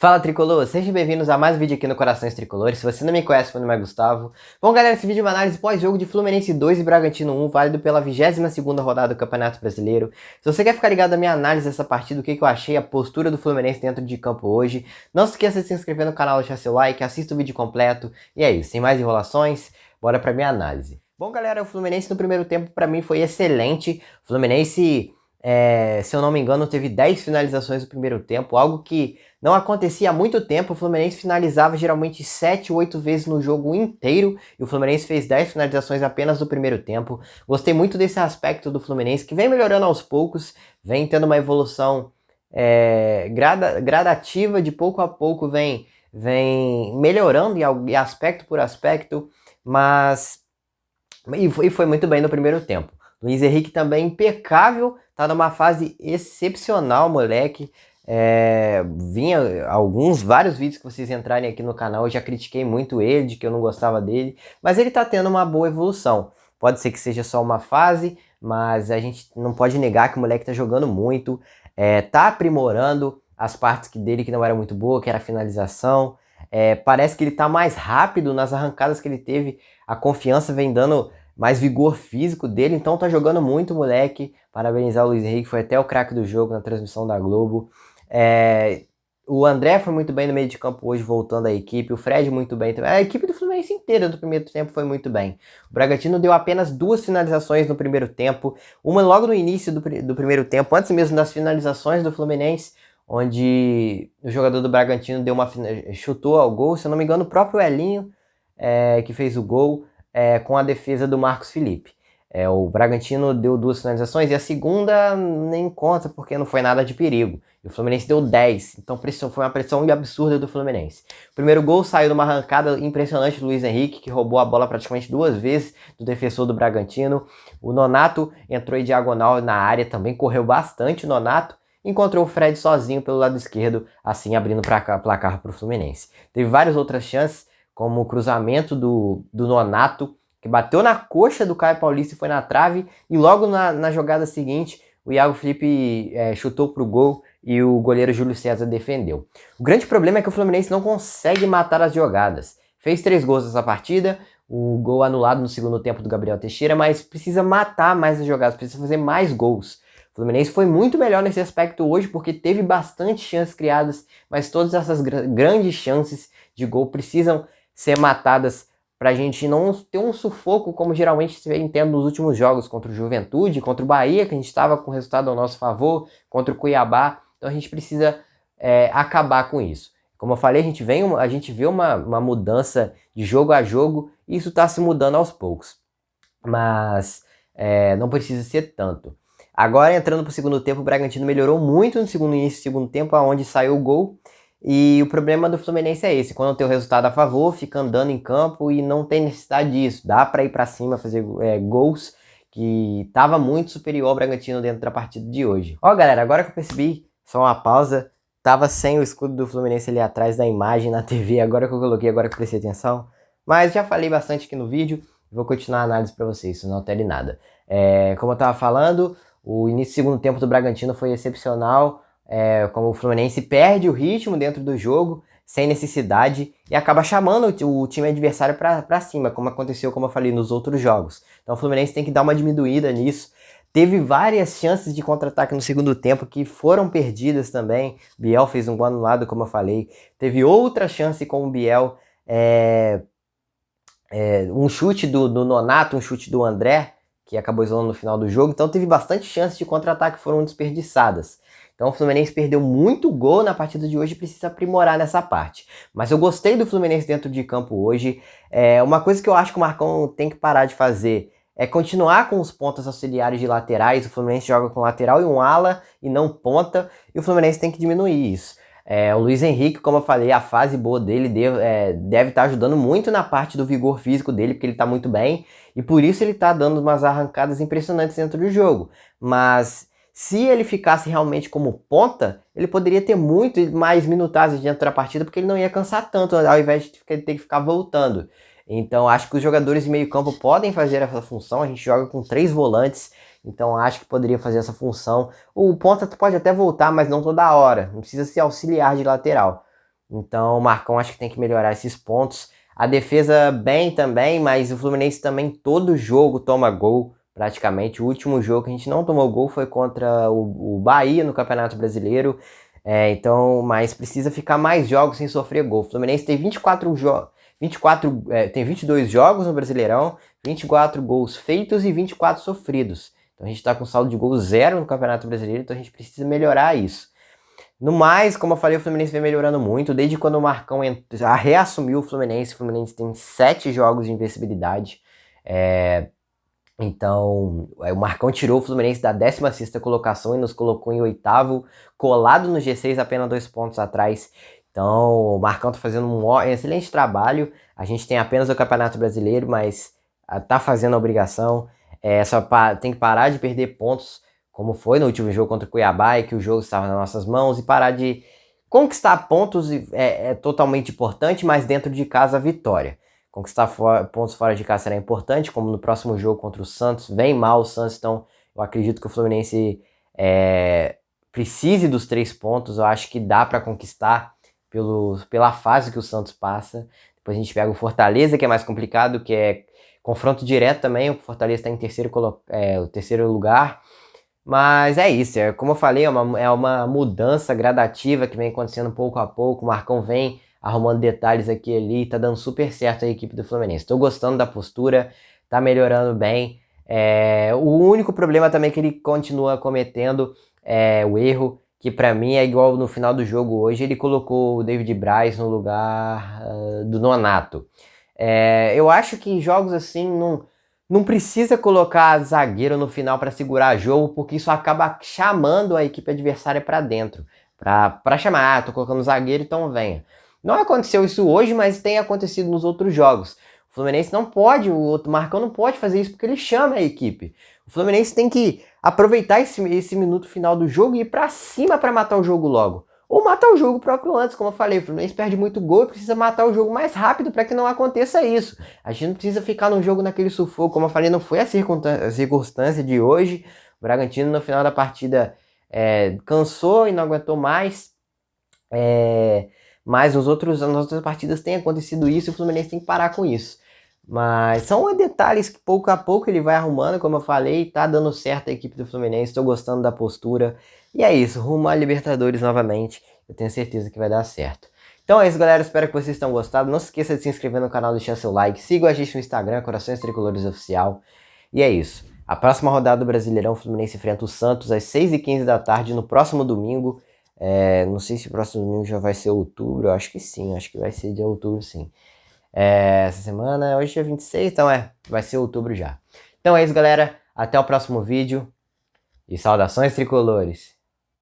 Fala Tricolor, sejam bem-vindos a mais um vídeo aqui no Corações Tricolores. Se você não me conhece, meu nome é Gustavo. Bom galera, esse vídeo é uma análise pós-jogo de Fluminense 2 e Bragantino 1, válido pela 22ª rodada do Campeonato Brasileiro. Se você quer ficar ligado na minha análise dessa partida, o que eu achei, a postura do Fluminense dentro de campo hoje, não se esqueça de se inscrever no canal, deixar seu like, assista o vídeo completo. E é isso, sem mais enrolações, bora pra minha análise. Bom galera, o Fluminense no primeiro tempo pra mim foi excelente. O Fluminense... se eu não me engano, teve 10 finalizações no primeiro tempo, algo que não acontecia há muito tempo. O Fluminense finalizava geralmente 7, 8 vezes no jogo inteiro, e o Fluminense fez 10 finalizações apenas no primeiro tempo. Gostei muito desse aspecto do Fluminense, que vem melhorando aos poucos, vem tendo uma evolução gradativa, de pouco a pouco vem melhorando em aspecto por aspecto, mas e foi muito bem no primeiro tempo. Luiz Henrique também impecável, tá numa fase excepcional, moleque. Vinha vários vídeos que vocês entrarem aqui no canal, eu já critiquei muito ele, de que eu não gostava dele, mas ele tá tendo uma boa evolução. Pode ser que seja só uma fase, mas a gente não pode negar que o moleque tá jogando muito, tá aprimorando as partes dele que não era muito boa, que era a finalização. Parece que ele tá mais rápido nas arrancadas que ele teve, a confiança vem dando mais vigor físico dele, então tá jogando muito, moleque. Parabenizar o Luiz Henrique, foi até o craque do jogo na transmissão da Globo. O André foi muito bem no meio de campo hoje, voltando à equipe. O Fred muito bem também. A equipe do Fluminense inteira do primeiro tempo foi muito bem. O Bragantino deu apenas 2 finalizações no primeiro tempo. Uma logo no início do primeiro tempo, antes mesmo das finalizações do Fluminense, onde o jogador do Bragantino chutou ao gol. Se eu não me engano, o próprio Elinho que fez o gol. Com a defesa do Marcos Felipe. O Bragantino deu 2 finalizações e a segunda nem conta porque não foi nada de perigo. E o Fluminense deu 10, então foi uma pressão absurda do Fluminense. O primeiro gol saiu de uma arrancada impressionante do Luiz Henrique, que roubou a bola praticamente 2 vezes do defensor do Bragantino. O Nonato entrou em diagonal na área, também correu bastante o Nonato. Encontrou o Fred sozinho pelo lado esquerdo, assim abrindo placar para o Fluminense. Teve várias outras chances, como o cruzamento do Nonato, que bateu na coxa do Caio Paulista e foi na trave, e logo na jogada seguinte, o Iago Felipe chutou pro gol e o goleiro Júlio César defendeu. O grande problema é que o Fluminense não consegue matar as jogadas. Fez 3 gols nessa partida, o gol anulado no segundo tempo do Gabriel Teixeira, mas precisa matar mais as jogadas, precisa fazer mais gols. O Fluminense foi muito melhor nesse aspecto hoje, porque teve bastante chances criadas, mas todas essas grandes chances de gol precisam ser matadas pra gente não ter um sufoco como geralmente se vem tendo nos últimos jogos contra o Juventude, contra o Bahia, que a gente estava com o resultado ao nosso favor, contra o Cuiabá. Então a gente precisa acabar com isso. Como eu falei, a gente vê uma mudança de jogo a jogo e isso está se mudando aos poucos. Mas não precisa ser tanto. Agora, entrando para o segundo tempo, o Bragantino melhorou muito no início do segundo tempo, onde saiu o gol. E o problema do Fluminense é esse, quando tem o resultado a favor, fica andando em campo e não tem necessidade disso. Dá para ir para cima, fazer gols, que estava muito superior ao Bragantino dentro da partida de hoje. Ó galera, agora que eu percebi, só uma pausa, tava sem o escudo do Fluminense ali atrás da imagem na TV, agora que eu coloquei, agora que eu prestei atenção. Mas já falei bastante aqui no vídeo, vou continuar a análise para vocês, isso não altere nada. Como eu tava falando, o início do segundo tempo do Bragantino foi excepcional. Como o Fluminense perde o ritmo dentro do jogo, sem necessidade, e acaba chamando o time adversário para cima, como aconteceu, como eu falei, nos outros jogos. Então o Fluminense tem que dar uma diminuída nisso. Teve várias chances de contra-ataque no segundo tempo que foram perdidas também. Biel fez um gol anulado, como eu falei. Teve outra chance com o Biel, um chute do Nonato, um chute do André, que acabou isolando no final do jogo. Então teve bastante chances de contra-ataque que foram desperdiçadas. Então o Fluminense perdeu muito gol na partida de hoje e precisa aprimorar nessa parte. Mas eu gostei do Fluminense dentro de campo hoje. Uma coisa que eu acho que o Marcão tem que parar de fazer é continuar com os pontas auxiliares de laterais. O Fluminense joga com lateral e um ala e não ponta. E o Fluminense tem que diminuir isso. O Luiz Henrique, como eu falei, a fase boa dele deve estar ajudando muito na parte do vigor físico dele, porque ele está muito bem. E por isso ele está dando umas arrancadas impressionantes dentro do jogo. Mas se ele ficasse realmente como ponta, ele poderia ter muito mais minutagens dentro da partida, porque ele não ia cansar tanto, ao invés de ter que ficar voltando. Então acho que os jogadores de meio campo podem fazer essa função. A gente joga com 3 volantes, então acho que poderia fazer essa função. O ponta pode até voltar, mas não toda hora, não precisa ser auxiliar de lateral. Então o Marcão acho que tem que melhorar esses pontos. A defesa bem também, mas o Fluminense também todo jogo toma gol, praticamente. O último jogo que a gente não tomou gol foi contra o Bahia no Campeonato Brasileiro. Então, mas precisa ficar mais jogos sem sofrer gol. O Fluminense tem 22 jogos no Brasileirão, 24 gols feitos e 24 sofridos. Então a gente está com saldo de gol 0 no Campeonato Brasileiro, então a gente precisa melhorar isso. No mais, como eu falei, o Fluminense vem melhorando muito. Desde quando o Marcão reassumiu o Fluminense tem 7 jogos de invencibilidade. Então, o Marcão tirou o Fluminense da 16ª colocação e nos colocou em 8º, colado no G6, apenas 2 pontos atrás. Então, o Marcão tá fazendo um excelente trabalho. A gente tem apenas o Campeonato Brasileiro, mas tá fazendo a obrigação. Tem que parar de perder pontos, como foi no último jogo contra o Cuiabá, e que o jogo estava nas nossas mãos, e parar de conquistar pontos é totalmente importante, mas dentro de casa a vitória. Conquistar pontos fora de casa será importante, como no próximo jogo contra o Santos. Vem mal o Santos, então eu acredito que o Fluminense precise dos 3 pontos. Eu acho que dá para conquistar pela fase que o Santos passa. Depois a gente pega o Fortaleza, que é mais complicado, que é confronto direto também. O Fortaleza está em o terceiro lugar. Mas é isso, como eu falei, é uma mudança gradativa que vem acontecendo pouco a pouco. O Marcão vem arrumando detalhes aqui e ali, tá dando super certo a equipe do Fluminense. Estou gostando da postura, tá melhorando bem. O único problema também que ele continua cometendo é o erro, que para mim é igual no final do jogo hoje, ele colocou o David Braz no lugar do Nonato. Eu acho que em jogos assim não precisa colocar zagueiro no final para segurar jogo, porque isso acaba chamando a equipe adversária para dentro. Para chamar, tô colocando zagueiro, então venha. Não aconteceu isso hoje, mas tem acontecido nos outros jogos. O Fluminense não pode, o outro Marcão não pode fazer isso porque ele chama a equipe. O Fluminense tem que aproveitar esse minuto final do jogo e ir para cima para matar o jogo logo. Ou matar o jogo próprio antes, como eu falei, o Fluminense perde muito gol e precisa matar o jogo mais rápido para que não aconteça isso. A gente não precisa ficar no jogo naquele sufoco, como eu falei, não foi a circunstância de hoje. O Bragantino no final da partida cansou e não aguentou mais. Mas nas outras partidas tem acontecido isso e o Fluminense tem que parar com isso. Mas são detalhes que pouco a pouco ele vai arrumando, como eu falei, tá dando certo a equipe do Fluminense, estou gostando da postura. E é isso, rumo à Libertadores novamente, eu tenho certeza que vai dar certo. Então é isso, galera, espero que vocês tenham gostado. Não se esqueça de se inscrever no canal, deixar seu like, siga a gente no Instagram, Corações Tricolores Oficial. E é isso, a próxima rodada do Brasileirão, o Fluminense enfrenta o Santos às 6h15 da tarde, no próximo domingo. Não sei se o próximo domingo já vai ser outubro, eu acho que sim, acho que vai ser de outubro sim. Essa semana, hoje é 26, então vai ser outubro já. Então é isso, galera, até o próximo vídeo e saudações tricolores!